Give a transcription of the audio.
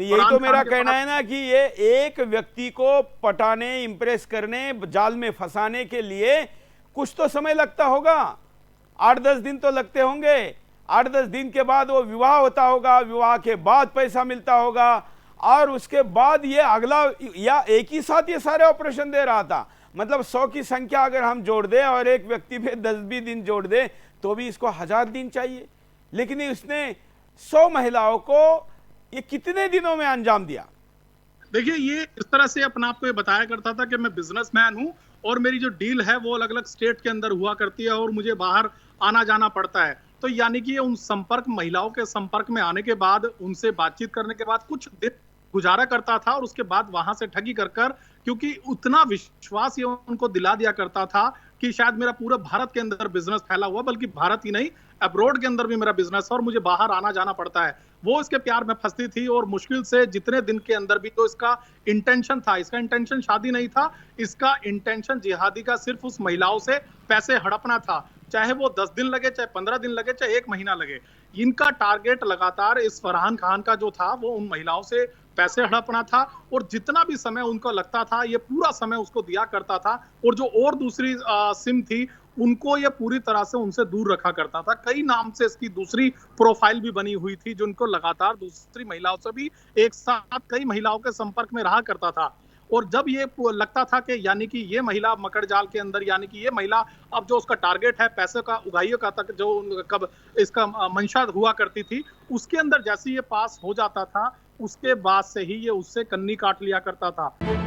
यही तो मेरा कहना है ना कि ये एक व्यक्ति को पटाने, इंप्रेस करने, जाल में फंसाने के लिए कुछ तो समय लगता होगा। 8-10 दिन तो लगते होंगे। 8-10 दिन के बाद वो विवाह होता होगा, विवाह के बाद पैसा मिलता होगा, और उसके बाद ये अगला, या एक ही साथ ये सारे ऑपरेशन दे रहा था। मतलब 100 की संख्या अगर हम जोड़ दें और एक व्यक्ति पे 10 भी दिन जोड़ दें तो भी इसको 1000 दिन चाहिए। लेकिन इसने 100 महिलाओं को ये कितने दिनों में अंजाम दिया? देखिए, ये इस तरह से अपने आप को ये बताया करता था कि मैं बिजनेसमैन हूं और मेरी जो डील है वो अलग अलग स्टेट के अंदर हुआ करती है और मुझे बाहर आना जाना पड़ता है। तो यानी कि ये उन महिलाओं के संपर्क में आने के बाद, उनसे बातचीत करने के बाद कुछ दिन गुजारा करता था और उसके बाद वहां से ठगी कर कर, क्योंकि उतना विश्वास ये उनको दिला दिया करता था कि शायद मेरा पूरा भारत के अंदर बिजनेस फैला हुआ, बल्कि भारत ही नहीं अब्रोड के अंदर भी मेरा बिजनेस है और मुझे बाहर आना जाना पड़ता है। वो इसके प्यार में फंसती थी और मुश्किल से जितने दिन के अंदर भी, तो इसका इंटेंशन था, इसका इंटेंशन शादी नहीं था, इसका इंटेंशन जिहादी का सिर्फ उस महिलाओं से पैसे हड़पना था। चाहे वो 10 दिन लगे, चाहे 15 दिन लगे, चाहे 1 महीना लगे, इनका टारगेट लगातार इस फरहान खान का जो था वो उन महिलाओं से पैसे हड़पना था। और जितना भी समय उनको लगता था ये पूरा समय उसको दिया करता था। और जो और दूसरी सिम थी उनको ये पूरी तरह से उनसे दूर रखा करता था। कई नाम से इसकी दूसरी प्रोफाइल भी बनी हुई थी, जिनको लगातार दूसरी महिलाओं से भी एक साथ कई महिलाओं के संपर्क में रहा करता था। और जब ये लगता था कि यानी कि ये महिला मकड़ जाल के अंदर, यानी कि ये महिला अब जो उसका टारगेट है पैसे का, उगाइयों का तक जो कब इसका मंशा हुआ करती थी, उसके अंदर जैसे ये पास हो जाता था उसके बाद से ही ये उससे कन्नी काट लिया करता था।